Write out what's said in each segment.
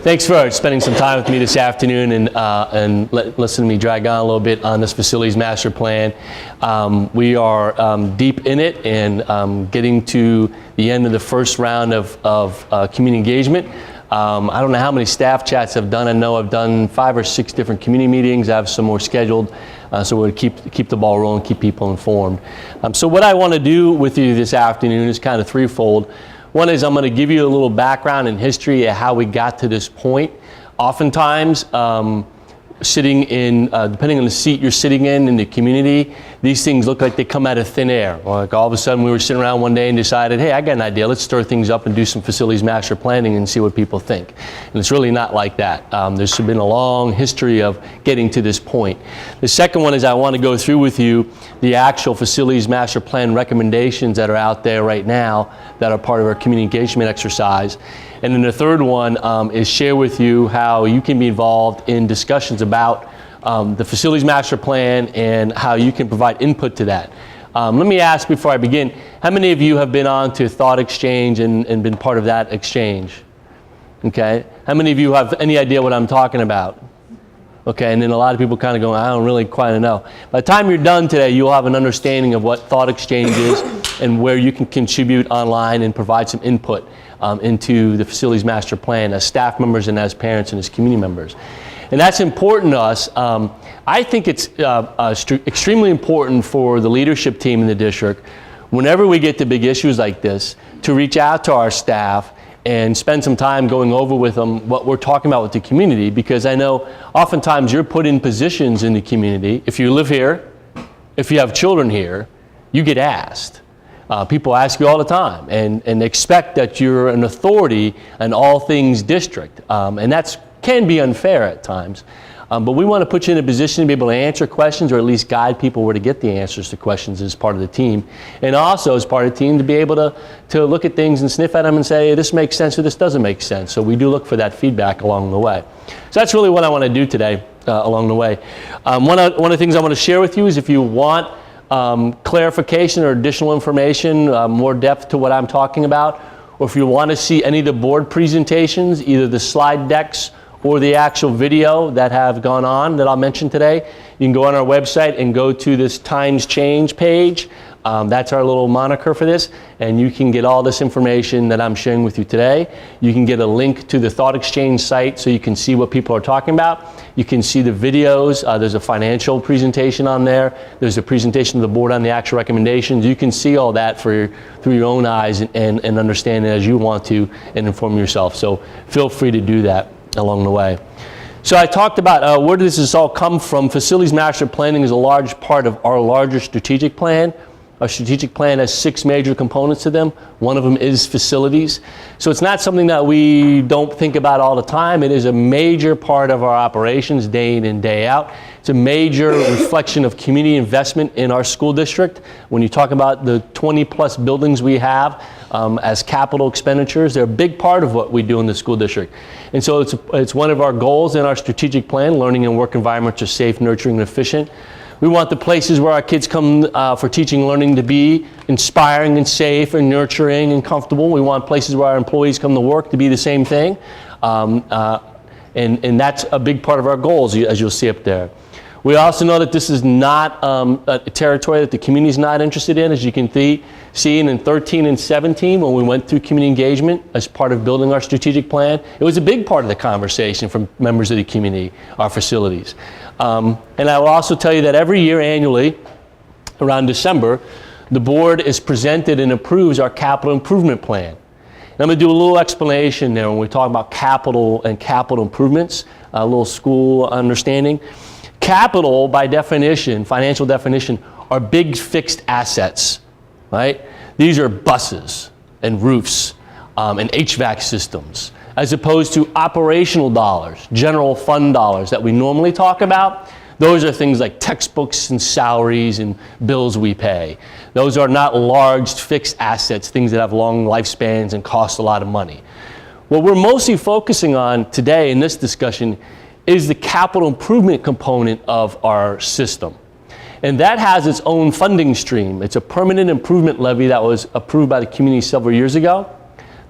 Thanks for spending some time with me this afternoon and listening to me drag on a little bit on this facilities master plan. We are deep in it and getting to the end of the first round of community engagement. I don't know how many staff chats I've done. I know I've done 5 or 6 different community meetings. I have some more scheduled, so we'll keep the ball rolling, keep people informed. So what I want to do with you this afternoon is kind of threefold. One is I'm going to give you a little background and history of how we got to this point. Oftentimes, sitting in, depending on the seat you're sitting in the community, these things look like they come out of thin air. Like all of a sudden we were sitting around one day and decided, hey, I got an idea, let's stir things up and do some facilities master planning and see what people think. And it's really not like that. There's been a long history of getting to this point. The second one is I want to go through with you the actual facilities master plan recommendations that are out there right now that are part of our community engagement exercise. And then the third one is share with you how you can be involved in discussions about the facilities master plan and how you can provide input to that. Let me ask before I begin, how many of you have been on to Thought Exchange and been part of that exchange? Okay. How many of you have any idea what I'm talking about? Okay, and then a lot of people kind of go, I don't really quite know. By the time you're done today, you'll have an understanding of what Thought Exchange is and where you can contribute online and provide some input into the facilities master plan as staff members and as parents and as community members. And that's important to us. I think it's extremely important for the leadership team in the district, whenever we get to big issues like this, to reach out to our staff and spend some time going over with them what we're talking about with the community, because I know oftentimes you're put in positions in the community. If you live here, if you have children here, you get asked. People ask you all the time and expect that you're an authority in all things district. And that can be unfair at times. But we want to put you in a position to be able to answer questions or at least guide people where to get the answers to questions as part of the team. And also as part of the team to be able to look at things and sniff at them and say, this makes sense or this doesn't make sense. So we do look for that feedback along the way. So that's really what I want to do today along the way. One of the things I want to share with you is if you want clarification or additional information, more depth to what I'm talking about, or if you want to see any of the board presentations, either the slide decks or the actual video that have gone on that I'll mention today, you can go on our website and go to this Times Change page. That's our little moniker for this, and you can get all this information that I'm sharing with you today. You can get a link to the Thought Exchange site so you can see what people are talking about. You can see the videos. There's a financial presentation on there. There's a presentation of the board on the actual recommendations. You can see all that through your own eyes and understand it as you want to and inform yourself. So feel free to do that along the way. So I talked about where does this all come from. Facilities master planning is a large part of our larger strategic plan. Our strategic plan has 6 major components to them. One of them is facilities. So it's not something that we don't think about all the time. It is a major part of our operations day in and day out. It's a major reflection of community investment in our school district. When you talk about the 20+ buildings we have as capital expenditures, they're a big part of what we do in the school district. And so it's one of our goals in our strategic plan. Learning and work environments are safe, nurturing, and efficient. We want the places where our kids come for teaching and learning to be inspiring and safe and nurturing and comfortable. We want places where our employees come to work to be the same thing. And that's a big part of our goals, as you'll see up there. We also know that this is not a territory that the community is not interested in, as you can see in 13 and 17 when we went through community engagement as part of building our strategic plan. It was a big part of the conversation from members of the community, our facilities. And I will also tell you that every year annually, around December, the board is presented and approves our capital improvement plan. And I'm going to do a little explanation there when we talk about capital and capital improvements, a little school understanding. Capital, by definition, financial definition, are big fixed assets, right? These are buses and roofs and HVAC systems, as opposed to operational dollars, general fund dollars that we normally talk about. Those are things like textbooks and salaries and bills we pay. Those are not large fixed assets, things that have long lifespans and cost a lot of money. What we're mostly focusing on today in this discussion is the capital improvement component of our system. And that has its own funding stream. It's a permanent improvement levy that was approved by the community several years ago.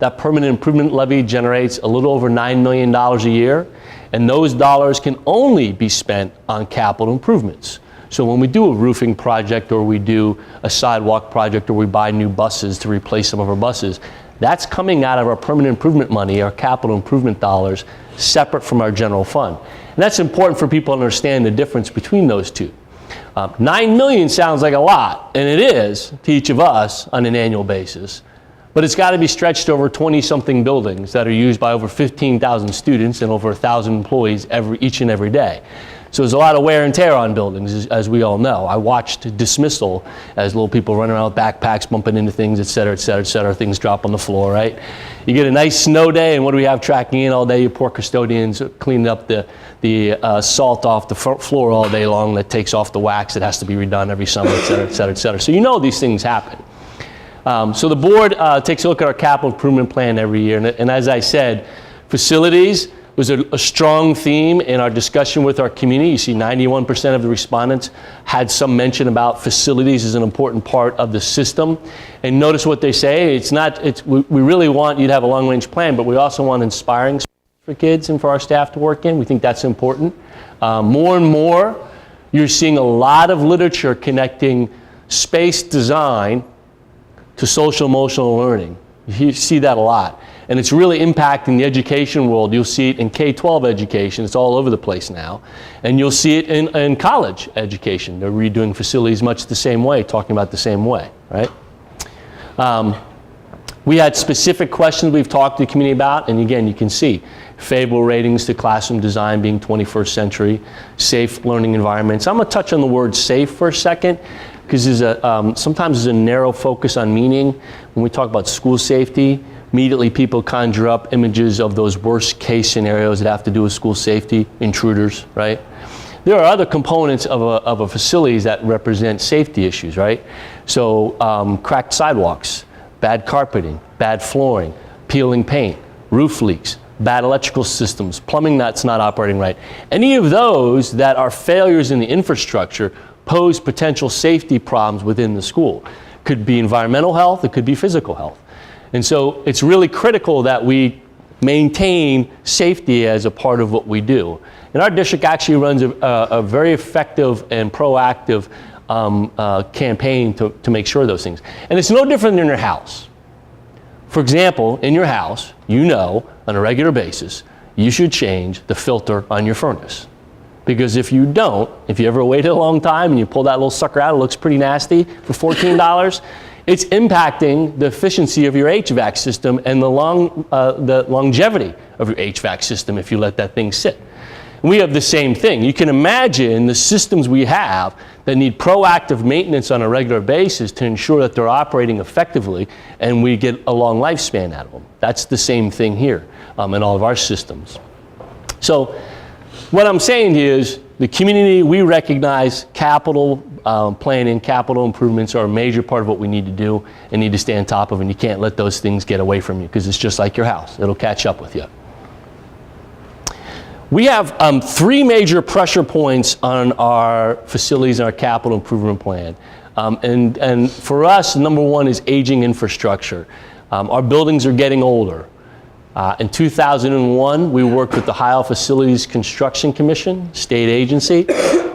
that permanent improvement levy generates a little over $9 million a year, and those dollars can only be spent on capital improvements. So when we do a roofing project, or we do a sidewalk project, or we buy new buses to replace some of our buses, that's coming out of our permanent improvement money, our capital improvement dollars, separate from our general fund. And that's important for people to understand the difference between those two. 9 million sounds like a lot, and it is to each of us on an annual basis, but it's got to be stretched over 20-something buildings that are used by over 15,000 students and over 1,000 employees each and every day. So there's a lot of wear and tear on buildings, as we all know. I watched dismissal as little people running around with backpacks, bumping into things, et cetera, et cetera, et cetera. Things drop on the floor, right? You get a nice snow day, and what do we have tracking in all day? You poor custodians cleaning up the salt off the floor all day long that takes off the wax that has to be redone every summer, et cetera, et cetera, et cetera. So you know these things happen. So the board takes a look at our capital improvement plan every year, and as I said, facilities was a strong theme in our discussion with our community. You see 91% of the respondents had some mention about facilities as an important part of the system. And notice what they say, we really want you to have a long-range plan, but we also want inspiring for kids and for our staff to work in. We think that's important. More and more, you're seeing a lot of literature connecting space design to social emotional learning. You see that a lot. And it's really impacting the education world. You'll see it in K-12 education. It's all over the place now. And you'll see it in college education. They're redoing facilities much the same way, talking about the same way, right? We had specific questions we've talked to the community about, and again, you can see favorable ratings to classroom design being 21st century, safe learning environments. I'm going to touch on the word safe for a second, because sometimes there's a narrow focus on meaning. When we talk about school safety, immediately people conjure up images of those worst case scenarios that have to do with school safety, intruders, right? There are other components of a facilities that represent safety issues, right? So cracked sidewalks, bad carpeting, bad flooring, peeling paint, roof leaks, bad electrical systems, plumbing that's not operating right. Any of those that are failures in the infrastructure pose potential safety problems within the school. Could be environmental health, it could be physical health. And so it's really critical that we maintain safety as a part of what we do. And our district actually runs a very effective and proactive campaign to make sure of those things. And it's no different than in your house. For example, in your house, you know on a regular basis, you should change the filter on your furnace. Because if you don't, if you ever waited a long time and you pull that little sucker out, it looks pretty nasty for $14, it's impacting the efficiency of your HVAC system and the longevity of your HVAC system if you let that thing sit. And we have the same thing. You can imagine the systems we have that need proactive maintenance on a regular basis to ensure that they're operating effectively and we get a long lifespan out of them. That's the same thing here in all of our systems. So what I'm saying is the community, we recognize capital planning, capital improvements are a major part of what we need to do and need to stay on top of, and you can't let those things get away from you because it's just like your house. It'll catch up with you. We have 3 major pressure points on our facilities and our capital improvement plan. And for us, number 1 is aging infrastructure. Our buildings are getting older. In 2001, we worked with the Ohio Facilities Construction Commission, state agency.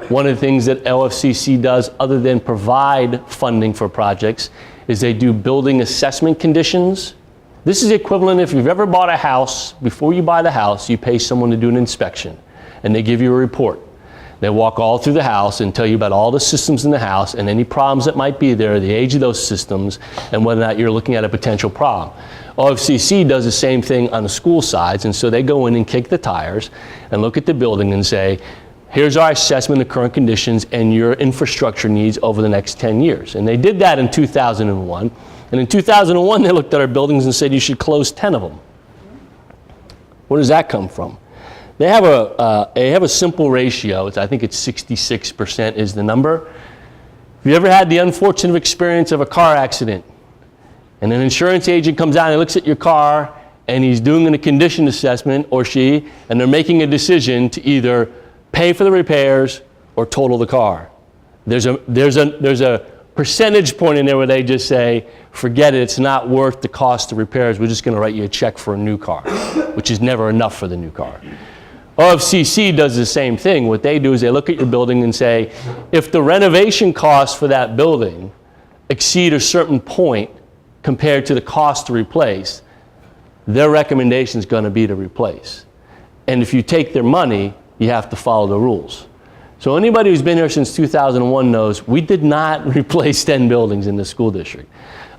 One of the things that OFCC does, other than provide funding for projects, is they do building assessment conditions. This is equivalent if you've ever bought a house, before you buy the house, you pay someone to do an inspection, and they give you a report. They walk all through the house and tell you about all the systems in the house and any problems that might be there, the age of those systems, and whether or not you're looking at a potential problem. OFCC does the same thing on the school sides, and so they go in and kick the tires and look at the building and say, here's our assessment of current conditions and your infrastructure needs over the next 10 years. And they did that in 2001. And in 2001, they looked at our buildings and said, you should close 10 of them. Where does that come from? They have a simple ratio. I think it's 66% is the number. Have you ever had the unfortunate experience of a car accident? And an insurance agent comes out and looks at your car and he's doing a condition assessment, or she, and they're making a decision to either pay for the repairs or total the car. There's a percentage point in there where they just say, forget it, it's not worth the cost of repairs, we're just going to write you a check for a new car, which is never enough for the new car. OFCC does the same thing. What they do is they look at your building and say, if the renovation costs for that building exceed a certain point compared to the cost to replace, their recommendation is going to be to replace. And if you take their money, you have to follow the rules. So anybody who's been here since 2001 knows we did not replace 10 buildings in the school district.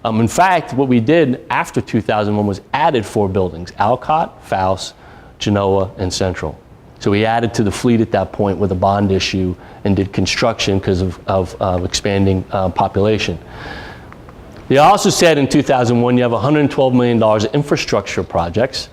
In fact, what we did after 2001 was added 4 buildings: Alcott, Faust, Genoa, and Central. So we added to the fleet at that point with a bond issue and did construction because of expanding population. They also said in 2001 you have $112 million of infrastructure projects.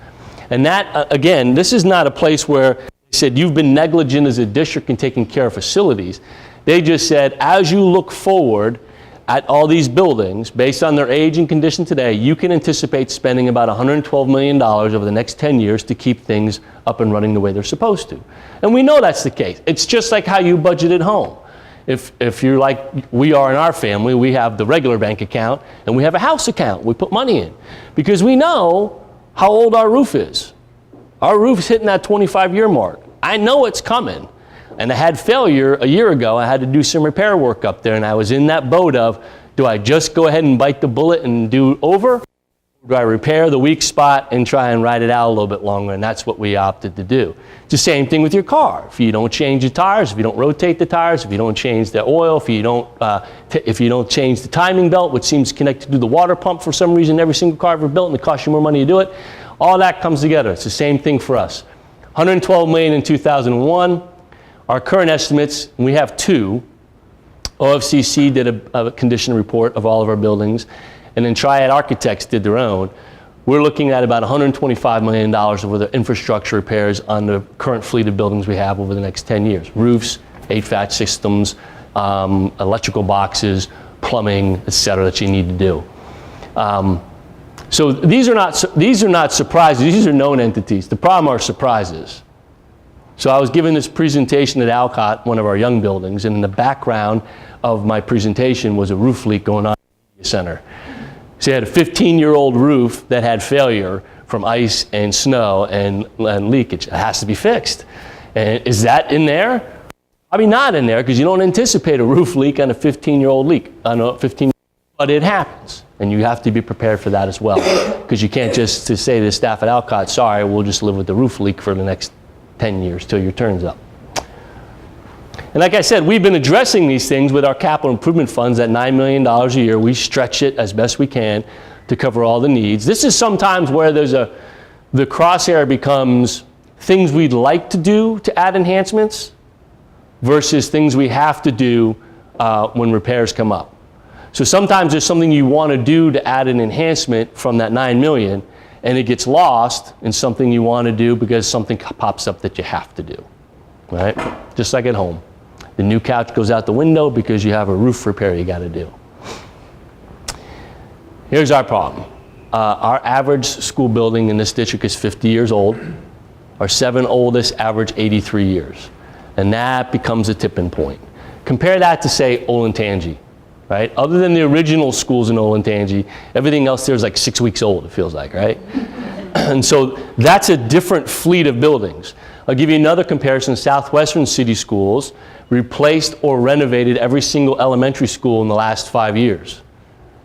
And that, again, this is not a place where they said you've been negligent as a district in taking care of facilities. They just said as you look forward at all these buildings, based on their age and condition today, you can anticipate spending about $112 million over the next 10 years to keep things up and running the way they're supposed to. And we know that's the case. It's just like how you budget at home. If you're like we are in our family, we have the regular bank account and we have a house account we put money in because we know how old our roof is. Our roof's hitting that 25-year mark. I know it's coming. And I had failure a year ago. I had to do some repair work up there, and I was in that boat of, do I just go ahead and bite the bullet and do over? Or do I repair the weak spot and try and ride it out a little bit longer? And that's what we opted to do. It's the same thing with your car. If you don't change the tires, if you don't rotate the tires, if you don't change the oil, if you don't change the timing belt, which seems connected to the water pump for some reason, every single car ever built, and it costs you more money to do it, all that comes together. It's the same thing for us. $112 million in 2001. Our current estimates, we have 2. OFCC did a condition report of all of our buildings, and then Triad Architects did their own. We're looking at about $125 million over the infrastructure repairs on the current fleet of buildings we have over the next 10 years. Roofs, HVAC systems, electrical boxes, plumbing, et cetera, that you need to do. So these are not surprises. These are known entities. The problem are surprises. So I was giving this presentation at Alcott, one of our young buildings, and in the background of my presentation was a roof leak going on in the center. So you had a 15-year-old roof that had failure from ice and snow and leakage. It has to be fixed. And is that in there? Probably not in there because you don't anticipate a roof leak on a 15-year-old leak, but it happens. And you have to be prepared for that as well because you can't just say to the staff at Alcott, sorry, we'll just live with the roof leak for the next 10 years till your turn's up. And like I said, we've been addressing these things with our capital improvement funds at $9 million a year. We stretch it as best we can to cover all the needs. This is sometimes where the crosshair becomes things we'd like to do to add enhancements versus things we have to do when repairs come up. So sometimes there's something you want to do to add an enhancement from that $9 million, and it gets lost in something you want to do because something pops up that you have to do, right? Just like at home. The new couch goes out the window because you have a roof repair you got to do. Here's our problem. Our average school building in this district is 50 years old. Our 7 oldest average 83 years. And that becomes a tipping point. Compare that to, say, Olentangy. Right? Other than the original schools in Olentangy, everything else there is like 6 weeks old, it feels like, right? And so that's a different fleet of buildings. I'll give you another comparison. Southwestern City Schools replaced or renovated every single elementary school in the last 5 years.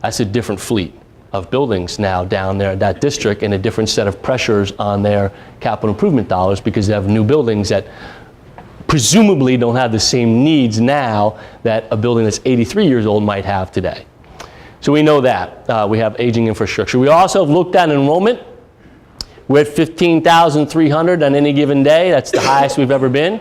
That's a different fleet of buildings now down there in that district and a different set of pressures on their capital improvement dollars because they have new buildings that presumably don't have the same needs now that a building that's 83 years old might have today. So we know that. We have aging infrastructure. We also have looked at enrollment. We're at 15,300 on any given day. That's the highest we've ever been.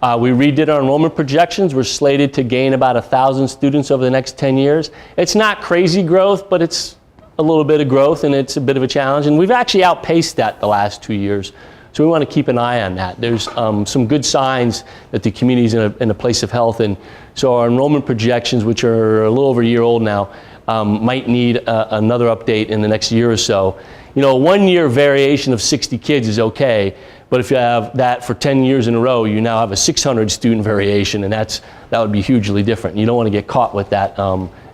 We redid our enrollment projections. We're slated to gain about 1,000 students over the next 10 years. It's not crazy growth, but it's a little bit of growth, and it's a bit of a challenge. And we've actually outpaced that the last 2 years. So we want to keep an eye on that. There's some good signs that the community is in a place of health, and so our enrollment projections, which are a little over a year old now, might need another update in the next year or so. You know, a 1-year variation of 60 kids is okay, but if you have that for 10 years in a row, you now have a 600 student variation, and that would be hugely different. You don't want to get caught with that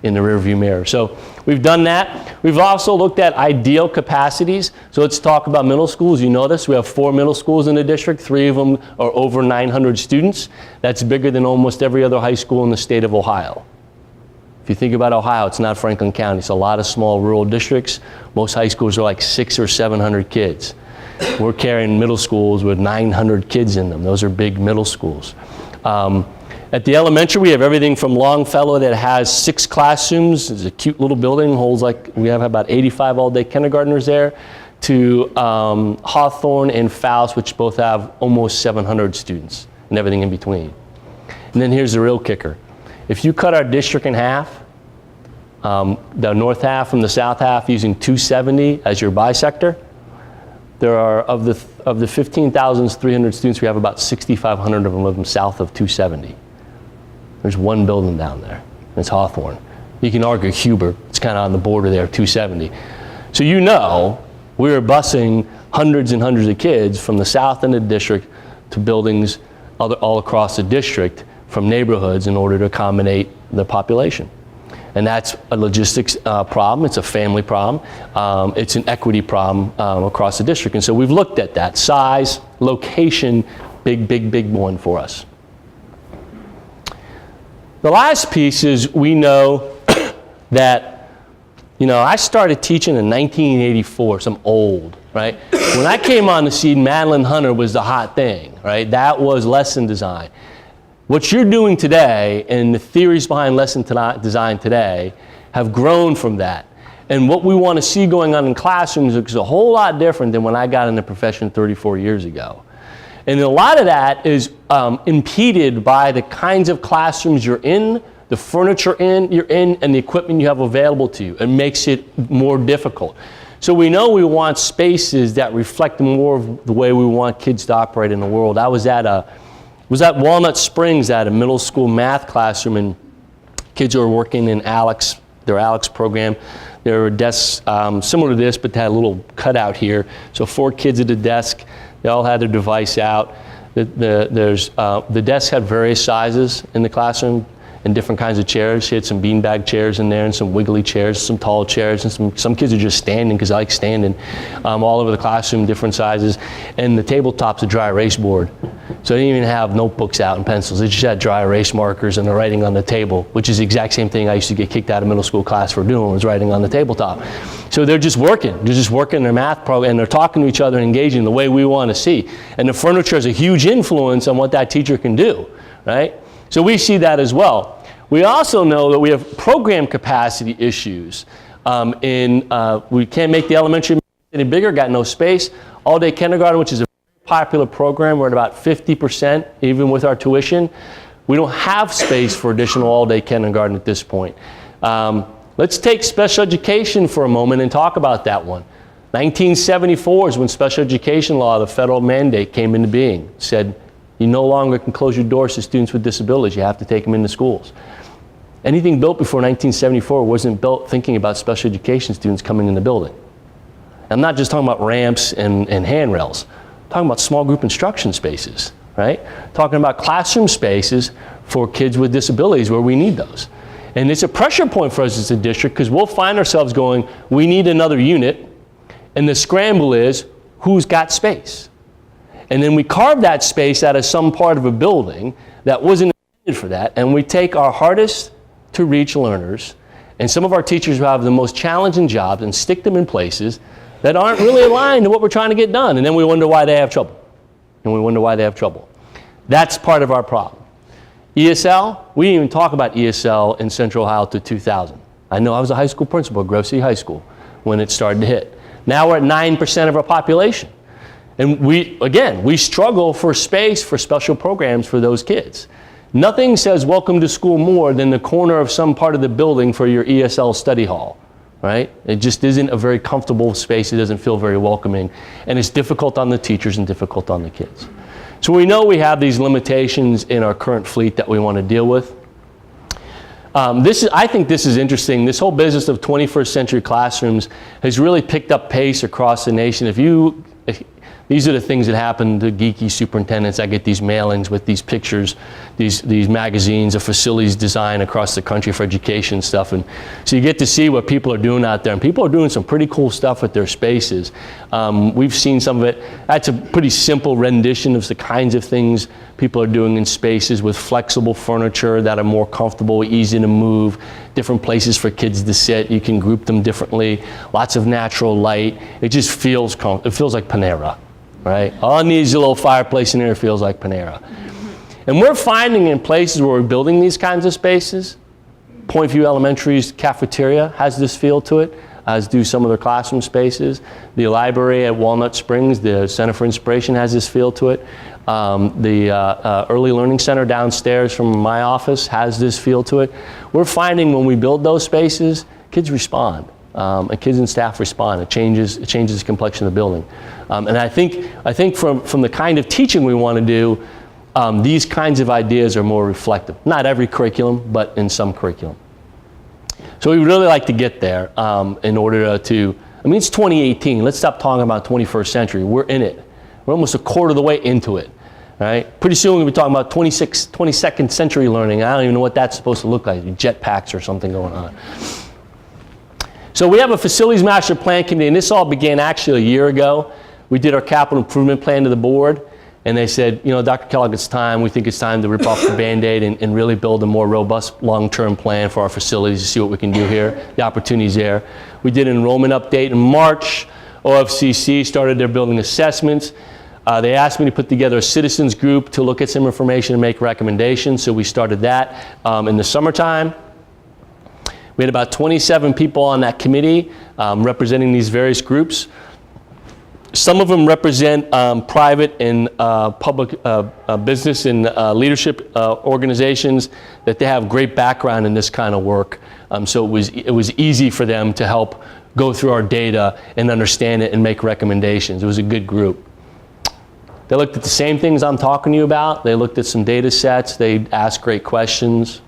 in the rearview mirror. So we've done that. We've also looked at ideal capacities. So let's talk about middle schools. You know this. We have 4 middle schools in the district. 3 of them are over 900 students. That's bigger than almost every other high school in the state of Ohio. If you think about Ohio, it's not Franklin County. It's a lot of small rural districts. Most high schools are like 600 or 700 kids. We're carrying middle schools with 900 kids in them. Those are big middle schools. At the elementary, we have everything from Longfellow that has 6 classrooms. It's a cute little building, holds like, we have about 85 all-day kindergartners there, to Hawthorne and Faust, which both have almost 700 students and everything in between. And then here's the real kicker. If you cut our district in half, the north half from the south half using 270 as your bisector, there are, of the 15,300 students, we have about 6,500 of them living south of 270. There's one building down there. It's Hawthorne. You can argue Huber. It's kind of on the border there, 270. So you know we were busing hundreds and hundreds of kids from the south end of the district to buildings all across the district from neighborhoods in order to accommodate the population. And that's a logistics problem. It's a family problem. It's an equity problem across the district. And so we've looked at that. Size, location, big one for us. The last piece is we know that, you know, I started teaching in 1984, so I'm old, right? When I came on the scene, Madeline Hunter was the hot thing, right? That was lesson design. What you're doing today and the theories behind lesson design today have grown from that. And what we want to see going on in classrooms is a whole lot different than when I got in the profession 34 years ago. And a lot of that is impeded by the kinds of classrooms you're in, the furniture you're in, and the equipment you have available to you. It makes it more difficult. So we know we want spaces that reflect more of the way we want kids to operate in the world. I was at Walnut Springs at a middle school math classroom, and kids who are working in their ALEX program. There were desks similar to this, but they had a little cutout here. So 4 kids at a desk. They all had their device out. The desks had various sizes in the classroom and different kinds of chairs. She had some beanbag chairs in there and some wiggly chairs, some tall chairs, and some kids are just standing because I like standing all over the classroom, different sizes. And the tabletop's a dry erase board. So they didn't even have notebooks out and pencils. They just had dry erase markers and they're writing on the table, which is the exact same thing I used to get kicked out of middle school class for doing, was writing on the tabletop. So they're just working. They're just working their math program, and they're talking to each other and engaging the way we want to see. And the furniture has a huge influence on what that teacher can do, right? So we see that as well. We also know that we have program capacity issues. We can't make the elementary any bigger, got no space. All-day kindergarten, which is a popular program, we're at about 50%, even with our tuition. We don't have space for additional all-day kindergarten at this point. Let's take special education for a moment and talk about that one. 1974 is when special education law, the federal mandate, came into being. It said you no longer can close your doors to students with disabilities. You have to take them into schools. Anything built before 1974 wasn't built thinking about special education students coming in the building. I'm not just talking about ramps and handrails. I'm talking about small group instruction spaces, right? Talking about classroom spaces for kids with disabilities where we need those. And it's a pressure point for us as a district because we'll find ourselves going, we need another unit, and the scramble is, who's got space? And then we carve that space out of some part of a building that wasn't intended for that, and we take our hardest to reach learners and some of our teachers who have the most challenging jobs and stick them in places that aren't really aligned to what we're trying to get done, and then we wonder why they have trouble. That's part of our problem. ESL, we didn't even talk about ESL in Central Ohio to 2000. I know I was a high school principal at Grove City High School when it started to hit. Now we're at 9% of our population. And we struggle for space for special programs for those kids. Nothing says welcome to school more than the corner of some part of the building for your ESL study hall, right? It just isn't a very comfortable space. It doesn't feel very welcoming. And it's difficult on the teachers and difficult on the kids. So we know we have these limitations in our current fleet that we want to deal with. I think this is interesting. This whole business of 21st century classrooms has really picked up pace across the nation. If these are the things that happen to geeky superintendents. I get these mailings with these pictures, these magazines of facilities design across the country for education stuff. And so you get to see what people are doing out there. And people are doing some pretty cool stuff with their spaces. We've seen some of it. That's a pretty simple rendition of the kinds of things people are doing in spaces with flexible furniture that are more comfortable, easy to move, different places for kids to sit. You can group them differently, lots of natural light. It just feels, it feels like Panera. Right? All it needs is a little fireplace in there, it feels like Panera. And we're finding in places where we're building these kinds of spaces, Point View Elementary's cafeteria has this feel to it, as do some of their classroom spaces. The library at Walnut Springs, the Center for Inspiration, has this feel to it. The Early Learning Center downstairs from my office has this feel to it. We're finding when we build those spaces, kids respond. And kids and staff respond. It changes the complexion of the building. And I think from the kind of teaching we want to do, these kinds of ideas are more reflective. Not every curriculum, but in some curriculum. So we really like to get there in order to, I mean, it's 2018. Let's stop talking about 21st century. We're in it. We're almost a quarter of the way into it. Right? Pretty soon we'll be talking about 22nd century learning. I don't even know what that's supposed to look like. Jetpacks or something going on. So we have a facilities master plan committee, and this all began actually a year ago. We did our capital improvement plan to the board, and they said, you know, Dr. Kellogg, it's time. We think it's time to rip off the Band-Aid and really build a more robust long-term plan for our facilities to see what we can do here. The opportunity's there. We did an enrollment update in March. OFCC started their building assessments. They asked me to put together a citizens group to look at some information and make recommendations, so we started that in the summertime. We had about 27 people on that committee representing these various groups. Some of them represent private and public business and leadership organizations that they have great background in this kind of work. So it was easy for them to help go through our data and understand it and make recommendations. It was a good group. They looked at the same things I'm talking to you about. They looked at some data sets. They asked great questions.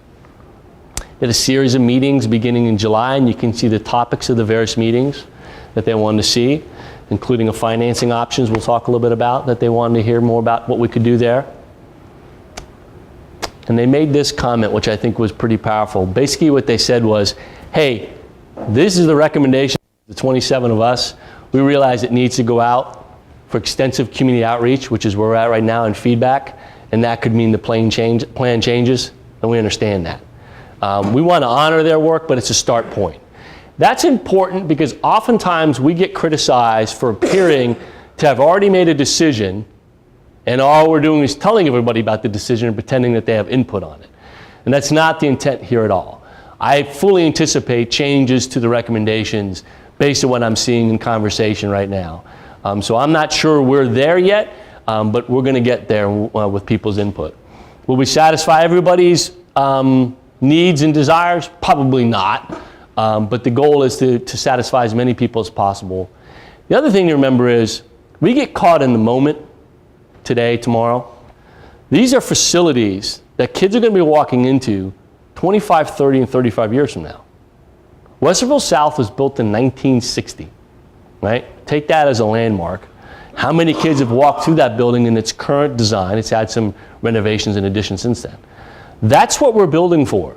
They had a series of meetings beginning in July, and you can see the topics of the various meetings that they wanted to see, including a financing options we'll talk a little bit about, that they wanted to hear more about what we could do there. And they made this comment, which I think was pretty powerful. Basically what they said was, hey, this is the recommendation of the 27 of us. We realize it needs to go out for extensive community outreach, which is where we're at right now, and feedback, and that could mean the plan changes, and we understand that. We want to honor their work, but it's a start point. That's important because oftentimes we get criticized for appearing to have already made a decision, and all we're doing is telling everybody about the decision and pretending that they have input on it. And that's not the intent here at all. I fully anticipate changes to the recommendations based on what I'm seeing in conversation right now. So I'm not sure we're there yet, but we're going to get there with people's input. Will we satisfy everybody's needs and desires? Probably not. But the goal is to satisfy as many people as possible. The other thing to remember is we get caught in the moment today, tomorrow. These are facilities that kids are going to be walking into 25, 30, and 35 years from now. Westerville South was built in 1960, right? Take that as a landmark. How many kids have walked through that building in its current design? It's had some renovations and additions since then. That's what we're building for.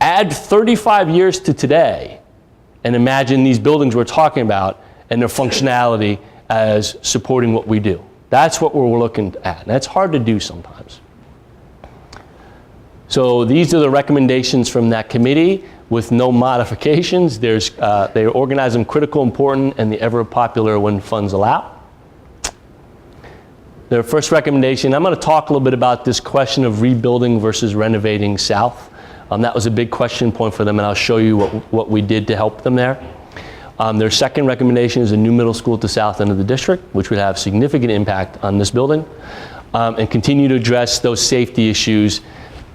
Add 35 years to today and imagine these buildings we're talking about and their functionality as supporting what we do. That's what we're looking at. And that's hard to do sometimes. So these are the recommendations from that committee with no modifications. They organize them critical, important, and the ever popular when funds allow. Their first recommendation, I'm going to talk a little bit about this question of rebuilding versus renovating South. That was a big question point for them, and I'll show you what we did to help them there. Their second recommendation is a new middle school at the south end of the district, which would have significant impact on this building, and continue to address those safety issues.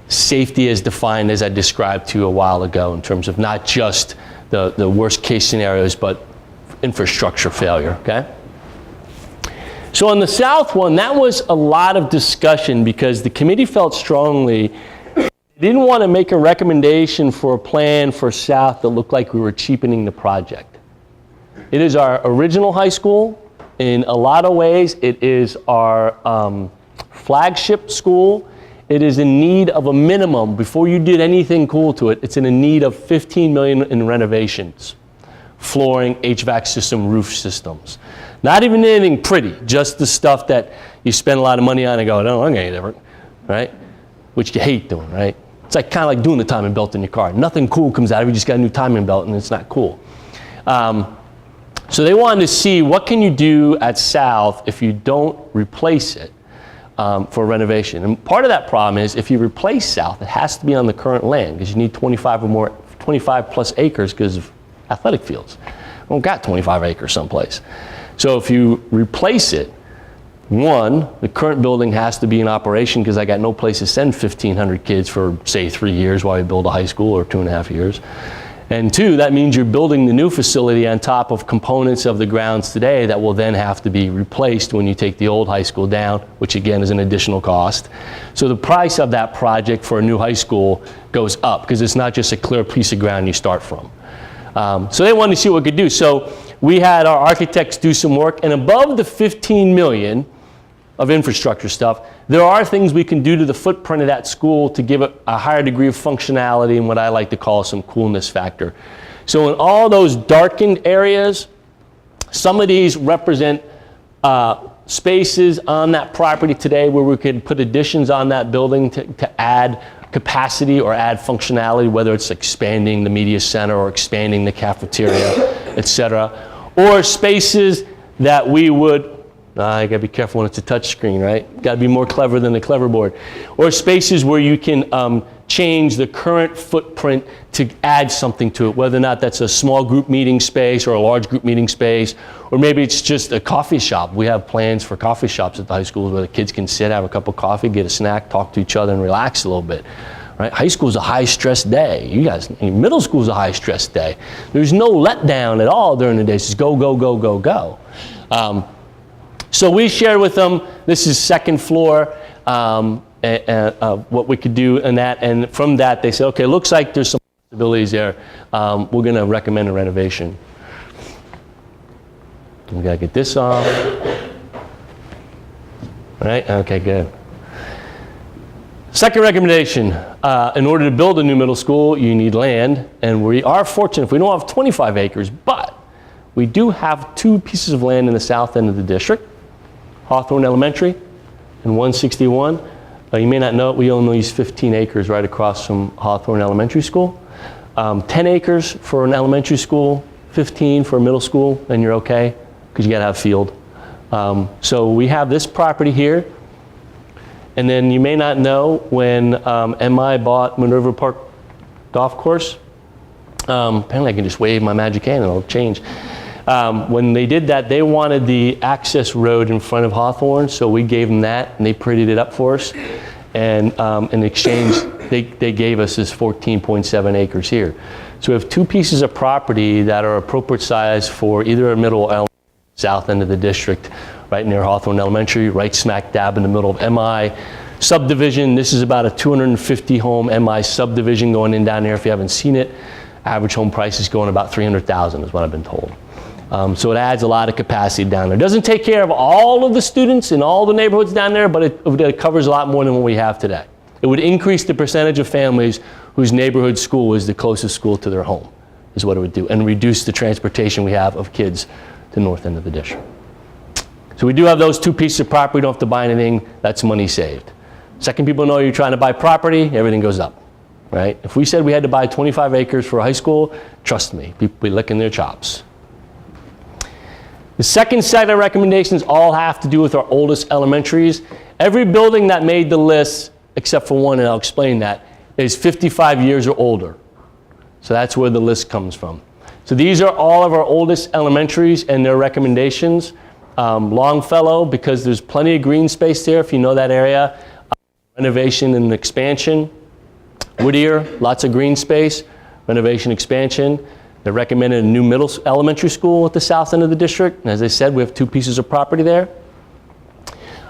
Safety as defined as I described to you a while ago in terms of not just the worst case scenarios, but infrastructure failure, okay? So on the south one, that was a lot of discussion because the committee felt strongly they didn't want to make a recommendation for a plan for South that looked like we were cheapening the project. It is our original high school. In a lot of ways, it is our flagship school. It is in need of a minimum, before you did anything cool to it, it's in need of $15 million in renovations. Flooring, HVAC system, roof systems. Not even anything pretty, just the stuff that you spend a lot of money on and go, no, I'm any different, right? Which you hate doing, right? It's like kind of like doing the timing belt in your car. Nothing cool comes out of it, you just got a new timing belt and it's not cool. So they wanted to see what can you do at South if you don't replace it for renovation. And part of that problem is if you replace South, it has to be on the current land because you need 25 plus acres because of athletic fields. We don't got 25 acres someplace. So if you replace it, one, the current building has to be in operation because I got no place to send 1,500 kids for, say, 3 years while we build a high school, or 2.5 years. And two, that means you're building the new facility on top of components of the grounds today that will then have to be replaced when you take the old high school down, which again is an additional cost. So the price of that project for a new high school goes up because it's not just a clear piece of ground you start from. So they wanted to see what we could do. So we had our architects do some work, and above the 15 million of infrastructure stuff, there are things we can do to the footprint of that school to give it a higher degree of functionality and what I like to call some coolness factor. So in all those darkened areas, some of these represent spaces on that property today where we could put additions on that building to add capacity or add functionality, whether it's expanding the media center or expanding the cafeteria, et cetera. Or spaces that we would, I gotta be careful when it's a touch screen, right? Gotta be more clever than the clever board. Or spaces where you can change the current footprint to add something to it, whether or not that's a small group meeting space or a large group meeting space, or maybe it's just a coffee shop. We have plans for coffee shops at the high schools where the kids can sit, have a cup of coffee, get a snack, talk to each other, and relax a little bit. Right? High school is a high-stress day. You guys, middle school is a high-stress day. There's no letdown at all during the day. It's just go, go, go, go, go. So we shared with them, this is second floor, what we could do in that. And from that, they said, okay, looks like there's some possibilities there. We're going to recommend a renovation. We got to get this off. All right, okay, good. Second recommendation, in order to build a new middle school, you need land. And we are fortunate if we don't have 25 acres, but we do have 2 pieces of land in the south end of the district, Hawthorne Elementary and 161. You may not know it, we own these 15 acres right across from Hawthorne Elementary School. 10 acres for an elementary school, 15 for a middle school, and you're okay, because you gotta have field. So we have this property here. And then you may not know when MI bought Minerva Park Golf Course. Apparently I can just wave my magic hand and it'll change. When they did that, they wanted the access road in front of Hawthorne, so we gave them that and they prettied it up for us. And in exchange, they gave us this 14.7 acres here. So we have 2 pieces of property that are appropriate size for either a middle or south end of the district, right near Hawthorne Elementary, right smack dab in the middle of MI subdivision. This is about a 250 home MI subdivision going in down there. If you haven't seen it, average home price is going about $300,000 is what I've been told. So it adds a lot of capacity down there. It doesn't take care of all of the students in all the neighborhoods down there, but it covers a lot more than what we have today. It would increase the percentage of families whose neighborhood school is the closest school to their home, is what it would do, and reduce the transportation we have of kids to the north end of the district. So we do have those 2 pieces of property. We don't have to buy anything. That's money saved. Second, people know you're trying to buy property, everything goes up, right? If we said we had to buy 25 acres for a high school, trust me, people would be licking their chops. The second set of recommendations all have to do with our oldest elementaries. Every building that made the list, except for one, and I'll explain that, is 55 years or older. So that's where the list comes from. So these are all of our oldest elementaries and their recommendations. Longfellow, because there's plenty of green space there, if you know that area. Renovation and expansion. Whittier, lots of green space. Renovation, expansion. They recommended a new elementary school at the south end of the district. And as I said, we have 2 pieces of property there.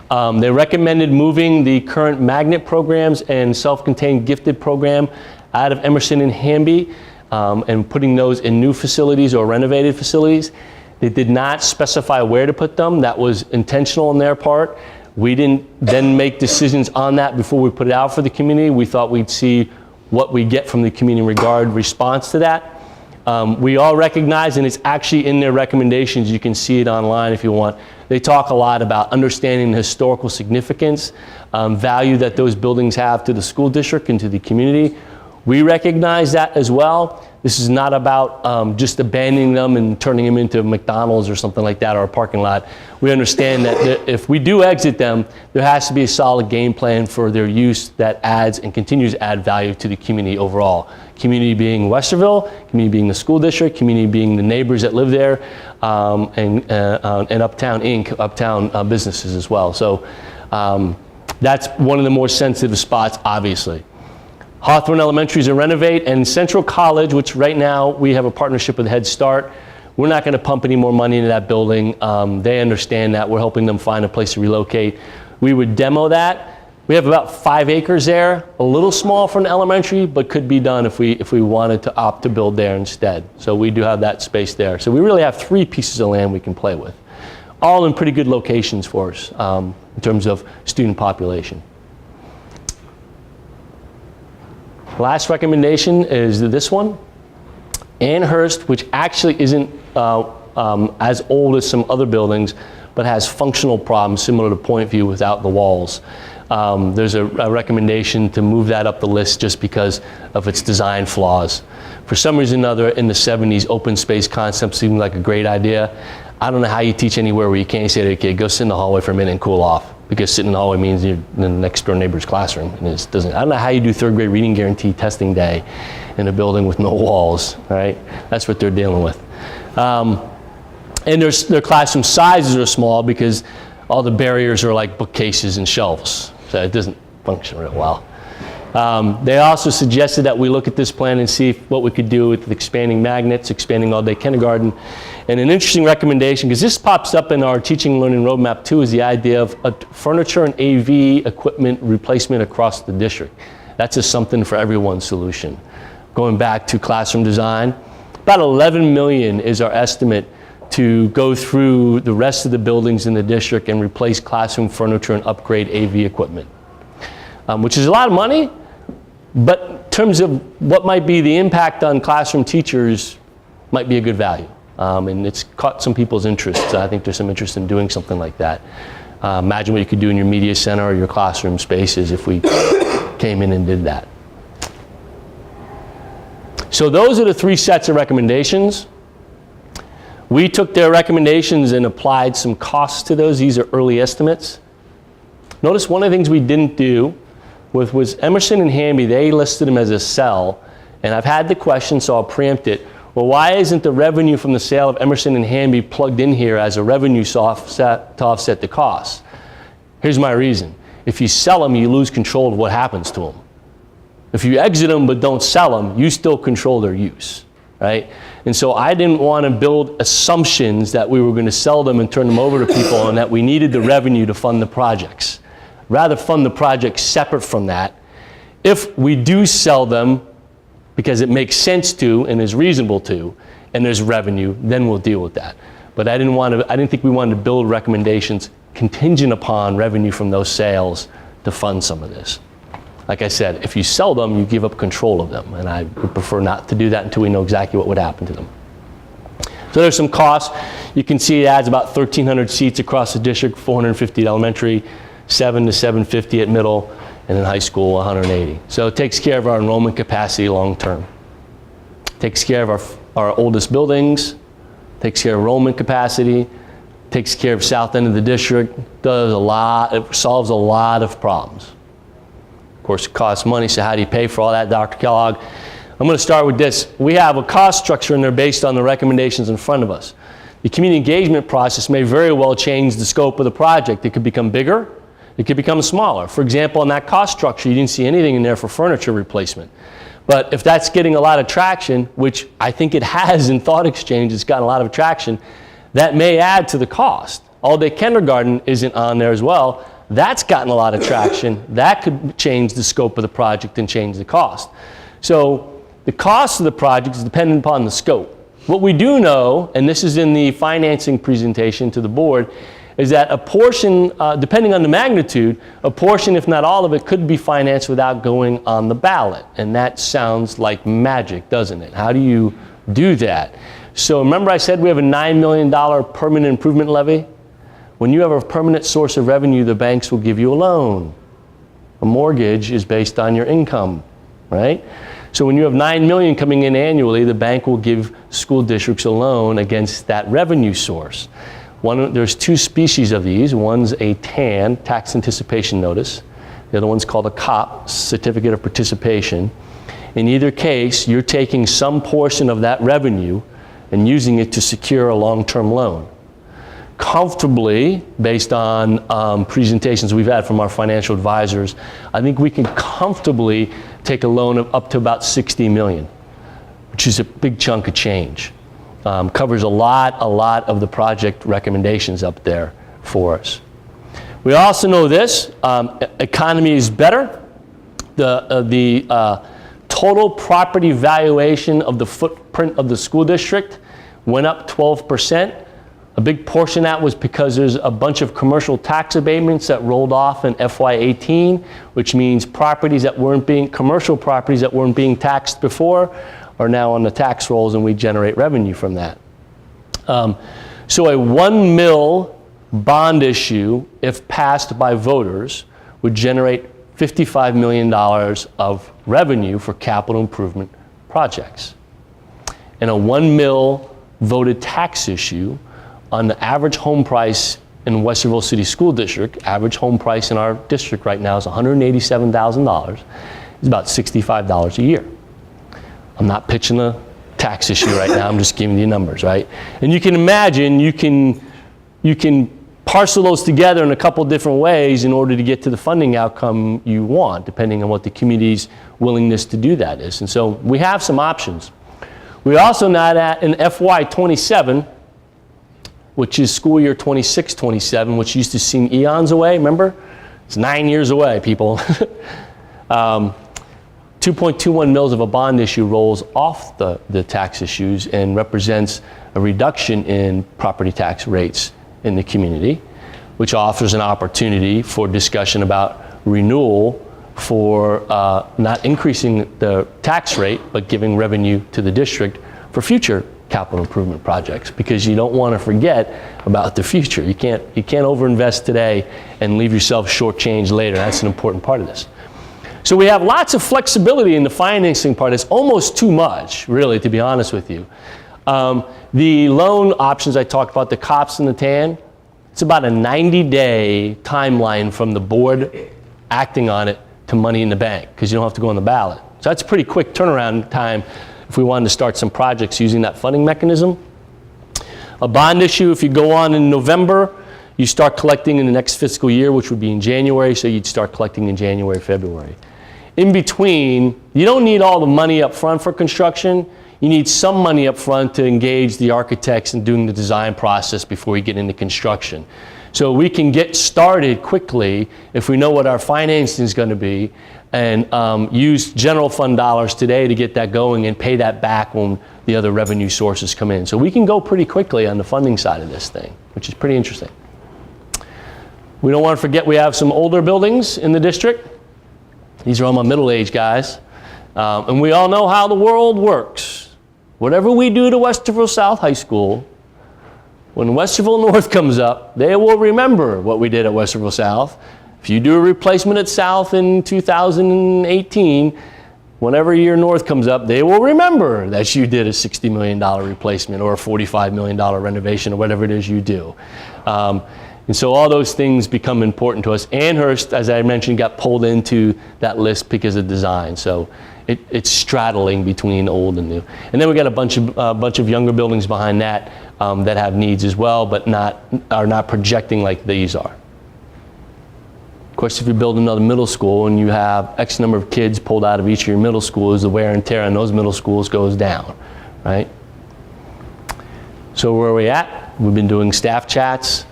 They recommended moving the current magnet programs and self-contained gifted program out of Emerson and Hamby and putting those in new facilities or renovated facilities. They did not specify where to put them. That was intentional on their part. We didn't then make decisions on that before we put it out for the community. We thought we'd see what we get from the community in regard response to that. We all recognize, and it's actually in their recommendations, you can see it online if you want. They talk a lot about understanding the historical significance, value that those buildings have to the school district and to the community. We recognize that as well. This is not about just abandoning them and turning them into McDonald's or something like that, or a parking lot. We understand that if we do exit them, there has to be a solid game plan for their use that adds and continues to add value to the community overall. Community being Westerville, community being the school district, community being the neighbors that live there, and Uptown Inc., Uptown businesses as well. So that's one of the more sensitive spots, obviously. Hawthorne Elementary is a renovate, and Central College, which right now we have a partnership with Head Start. We're not going to pump any more money into that building. They understand that. We're helping them find a place to relocate. We would demo that. We have about 5 acres there, a little small for an elementary, but could be done if we wanted to opt to build there instead. So we do have that space there. So we really have 3 pieces of land we can play with, all in pretty good locations for us in terms of student population. Last recommendation is this one, Amherst, which actually isn't as old as some other buildings, but has functional problems similar to Point View without the walls. There's a recommendation to move that up the list just because of its design flaws. For some reason or another, in the 70s, open space concept seemed like a great idea. I don't know how you teach anywhere where you can't say to a kid, go sit in the hallway for a minute and cool off. Because sitting in the hallway means you're in the next door neighbor's classroom. And it doesn't, I don't know how you do 3rd grade reading guarantee testing day in a building with no walls, right? That's what they're dealing with. And their classroom sizes are small because all the barriers are like bookcases and shelves. So it doesn't function real well. They also suggested that we look at this plan and see what we could do with expanding magnets, expanding all-day kindergarten. And an interesting recommendation, because this pops up in our teaching and learning roadmap too, is the idea of a furniture and AV equipment replacement across the district. That's a something for everyone solution. Going back to classroom design, about 11 million is our estimate to go through the rest of the buildings in the district and replace classroom furniture and upgrade AV equipment, which is a lot of money, but in terms of what might be the impact on classroom teachers, might be a good value. And it's caught some people's interest. So I think there's some interest in doing something like that. Imagine what you could do in your media center or your classroom spaces if we came in and did that. So those are the 3 sets of recommendations. We took their recommendations and applied some costs to those. These are early estimates. Notice one of the things we didn't do was Emerson and Hamby, they listed them as a sell. And I've had the question, so I'll preempt it. Well, why isn't the revenue from the sale of Emerson and Hamby plugged in here as a revenue to offset the costs? Here's my reason. If you sell them, you lose control of what happens to them. If you exit them but don't sell them, you still control their use, right? And so I didn't want to build assumptions that we were going to sell them and turn them over to people and that we needed the revenue to fund the projects. Rather fund the projects separate from that. If we do sell them, because it makes sense to and is reasonable to, and there's revenue, then we'll deal with that. But I didn't think we wanted to build recommendations contingent upon revenue from those sales to fund some of this. Like I said, if you sell them, you give up control of them, and I would prefer not to do that until we know exactly what would happen to them. So there's some costs. You can see it adds about 1,300 seats across the district, 450 at elementary, 700 to 750 at middle, and in high school, 180. So it takes care of our enrollment capacity long term. Takes care of our oldest buildings, takes care of enrollment capacity, takes care of south end of the district, does a lot, it solves a lot of problems. Of course, it costs money, so how do you pay for all that, Dr. Kellogg? I'm going to start with this. We have a cost structure in there based on the recommendations in front of us. The community engagement process may very well change the scope of the project. It could become bigger. It could become smaller. For example, in that cost structure, you didn't see anything in there for furniture replacement. But if that's getting a lot of traction, which I think it has in Thought Exchange, it's gotten a lot of traction, that may add to the cost. All-day kindergarten isn't on there as well. That's gotten a lot of traction. That could change the scope of the project and change the cost. So the cost of the project is dependent upon the scope. What we do know, and this is in the financing presentation to the board, is that a portion, depending on the magnitude, a portion, if not all of it, could be financed without going on the ballot. And that sounds like magic, doesn't it? How do you do that? So remember I said we have a $9 million permanent improvement levy? When you have a permanent source of revenue, the banks will give you a loan. A mortgage is based on your income, right? So when you have $9 million coming in annually, the bank will give school districts a loan against that revenue source. There's two species of these. One's a TAN, tax anticipation notice. The other one's called a COP, certificate of participation. In either case, you're taking some portion of that revenue and using it to secure a long-term loan. Comfortably, based on presentations we've had from our financial advisors, I think we can comfortably take a loan of up to about $60 million, which is a big chunk of change. Covers a lot of the project recommendations up there for us. We also know this, economy is better. The total property valuation of the footprint of the school district went up 12%. A big portion of that was because there's a bunch of commercial tax abatements that rolled off in FY18, which means commercial properties that weren't being taxed before are now on the tax rolls, and we generate revenue from that. So a $1 million bond issue, if passed by voters, would generate $55 million of revenue for capital improvement projects. And a $1 million voted tax issue on the average home price in Westerville City School District, average home price in our district right now is $187,000. It's about $65 a year. I'm not pitching a tax issue right now, I'm just giving you numbers, right? And you can imagine you can parcel those together in a couple different ways in order to get to the funding outcome you want, depending on what the community's willingness to do that is. And so we have some options. We're also not at an FY27, which is school year 26-27, which used to seem eons away, remember? It's 9 years away, people. 2.21 mils of a bond issue rolls off the tax issues and represents a reduction in property tax rates in the community, which offers an opportunity for discussion about renewal for not increasing the tax rate, but giving revenue to the district for future capital improvement projects, because you don't want to forget about the future. You can't overinvest today and leave yourself shortchanged later. That's an important part of this. So we have lots of flexibility in the financing part. It's almost too much, really, to be honest with you. The loan options I talked about, the COPS and the TAN, it's about a 90-day timeline from the board acting on it to money in the bank, because you don't have to go on the ballot. So that's a pretty quick turnaround time if we wanted to start some projects using that funding mechanism. A bond issue, if you go on in November, you start collecting in the next fiscal year, which would be in January, so you'd start collecting in January, February. In between, you don't need all the money up front for construction. You need some money up front to engage the architects in doing the design process before you get into construction. So we can get started quickly if we know what our financing is going to be, and use general fund dollars today to get that going and pay that back when the other revenue sources come in. So we can go pretty quickly on the funding side of this thing, which is pretty interesting. We don't want to forget we have some older buildings in the district. These are all my middle-aged guys. And we all know how the world works. Whatever we do to Westerville South High School, when Westerville North comes up, they will remember what we did at Westerville South. If you do a replacement at South in 2018, whenever year North comes up, they will remember that you did a $60 million replacement or a $45 million renovation or whatever it is you do. And so all those things become important to us. Amherst, as I mentioned, got pulled into that list because of design. So it's straddling between old and new. And then we got a bunch of younger buildings behind that that have needs as well, but are not projecting like these are. Of course, if you build another middle school and you have X number of kids pulled out of each of your middle schools, the wear and tear on those middle schools goes down, right? So where are we at? We've been doing staff chats.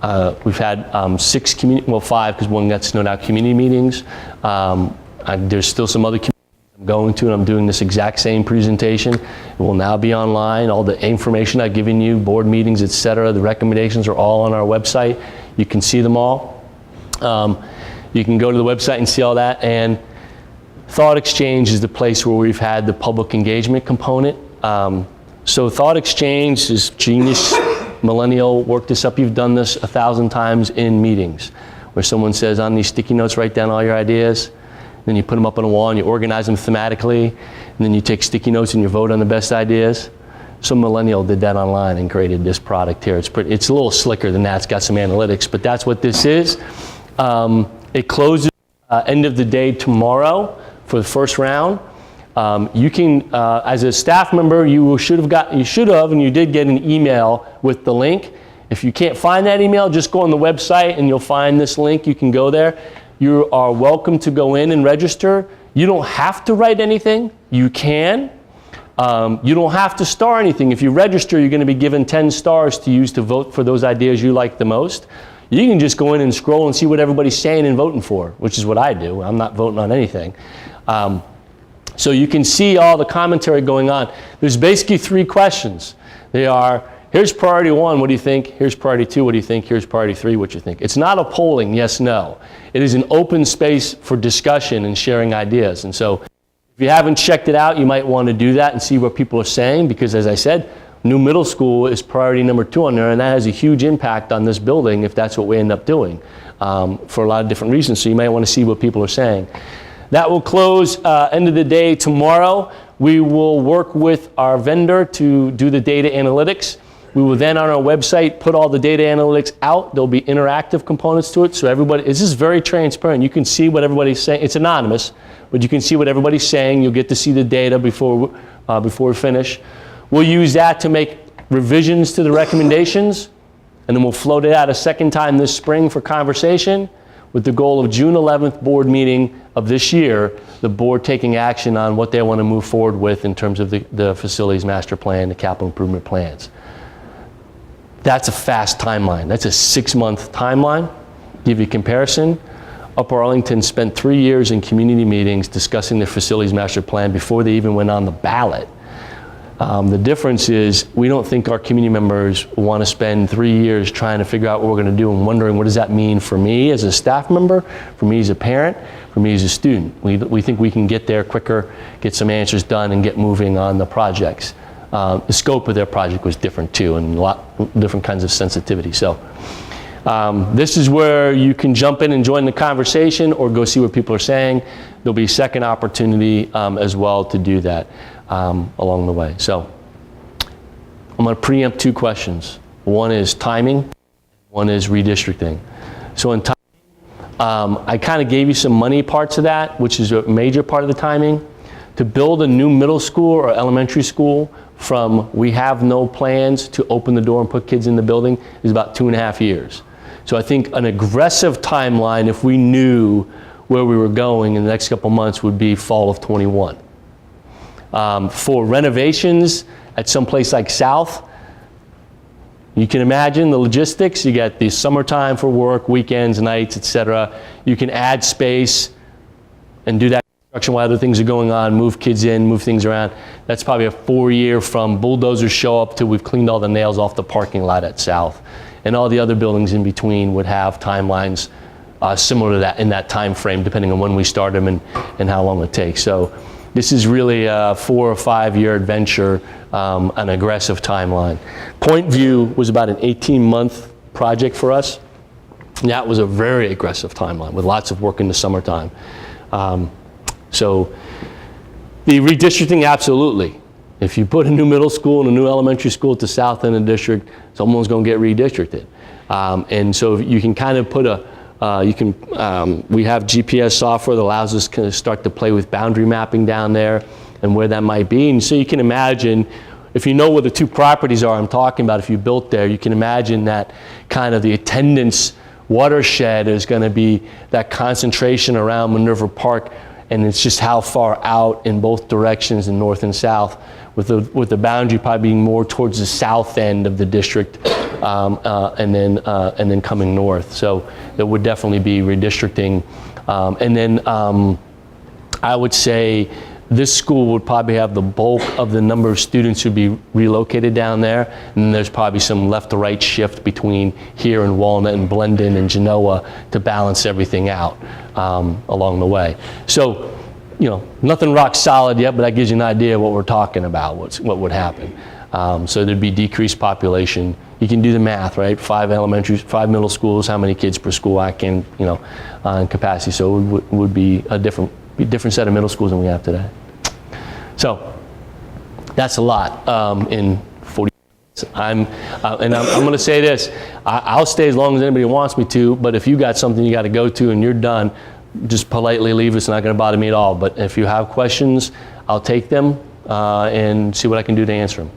We've had 5, because one got snowed out, community meetings. There's still some other community I'm going to, and I'm doing this exact same presentation. It will now be online. All the information I've given you, board meetings, et cetera, the recommendations are all on our website. You can see them all. You can go to the website and see all that. And Thought Exchange is the place where we've had the public engagement component. So Thought Exchange is genius, millennial, work this up. You've done this 1,000 times in meetings, where someone says, on these sticky notes, write down all your ideas. Then you put them up on a wall and you organize them thematically. And then you take sticky notes and you vote on the best ideas. Some millennial did that online and created this product here. It's a little slicker than that. It's got some analytics, but that's what this is. It closes end of the day tomorrow for the first round. You can, as a staff member, you should have, and you did get an email with the link. If you can't find that email, just go on the website and you'll find this link. You can go there. You are welcome to go in and register. You don't have to write anything. You can. You don't have to star anything. If you register, you're going to be given 10 stars to use to vote for those ideas you like the most. You can just go in and scroll and see what everybody's saying and voting for, which is what I do. I'm not voting on anything. So you can see all the commentary going on. There's basically 3 questions. They are, here's priority 1, what do you think? Here's priority 2, what do you think? Here's priority 3, what do you think? It's not a polling, yes, no. It is an open space for discussion and sharing ideas. And so if you haven't checked it out, you might want to do that and see what people are saying, because as I said, new middle school is priority number 2 on there, and that has a huge impact on this building if that's what we end up doing for a lot of different reasons. So you might want to see what people are saying. That will close end of the day tomorrow. We will work with our vendor to do the data analytics. We will then on our website put all the data analytics out. There'll be interactive components to it. So everybody, this is very transparent. You can see what everybody's saying. It's anonymous, but you can see what everybody's saying. You'll get to see the data before we finish. We'll use that to make revisions to the recommendations, and then we'll float it out a second time this spring for conversation, with the goal of June 11th board meeting of this year, the board taking action on what they want to move forward with in terms of the facilities master plan, the capital improvement plans. That's a fast timeline. That's a 6-month timeline. Give you a comparison. Upper Arlington spent 3 years in community meetings discussing the facilities master plan before they even went on the ballot. The difference is we don't think our community members want to spend 3 years trying to figure out what we're going to do and wondering what does that mean for me as a staff member, for me as a parent, for me as a student. We think we can get there quicker, get some answers done, and get moving on the projects. The scope of their project was different too, and a lot different kinds of sensitivity. So this is where you can jump in and join the conversation or go see what people are saying. There'll be a second opportunity as well to do that along the way. So I'm going to preempt 2 questions. One is timing, one is redistricting. So in timing, I kind of gave you some money parts of that, which is a major part of the timing. To build a new middle school or elementary school from we have no plans to open the door and put kids in the building is about 2.5 years. So I think an aggressive timeline, if we knew where we were going in the next couple months, would be fall of 21. For renovations at some place like South, you can imagine the logistics. You got the summertime for work, weekends, nights, etc. You can add space and do that construction while other things are going on, move kids in, move things around. That's probably a 4-year from bulldozers show up to we've cleaned all the nails off the parking lot at South. And all the other buildings in between would have timelines similar to that in that time frame, depending on when we start them and how long it takes. So this is really a 4 or 5 year adventure, an aggressive timeline. Point View was about an 18-month project for us. And that was a very aggressive timeline with lots of work in the summertime. So the redistricting, absolutely. If you put a new middle school and a new elementary school at the south end of the district, someone's going to get redistricted. And so you can kind of put we have GPS software that allows us to start to play with boundary mapping down there and where that might be. And so you can imagine, if you know where the 2 properties are I'm talking about, if you built there, you can imagine that kind of the attendance watershed is going to be that concentration around Minerva Park, and it's just how far out in both directions in north and south, with the boundary probably being more towards the south end of the district, and then coming north. So there would definitely be redistricting, and then I would say this school would probably have the bulk of the number of students who'd be relocated down there, and then there's probably some left to right shift between here and Walnut and Blendon and Genoa to balance everything out along the way. So, you know, nothing rock solid yet, but that gives you an idea of what we're talking about, what would happen. So there'd be decreased population. You can do the math, right? 5 5 middle schools, how many kids per school I can, you know, in capacity. So it would be a different set of middle schools than we have today. So that's a lot in 40 minutes. I'm going to say this. I'll stay as long as anybody wants me to, but if you got something you got to go to and you're done, just politely leave. It's not going to bother me at all. But if you have questions, I'll take them and see what I can do to answer them.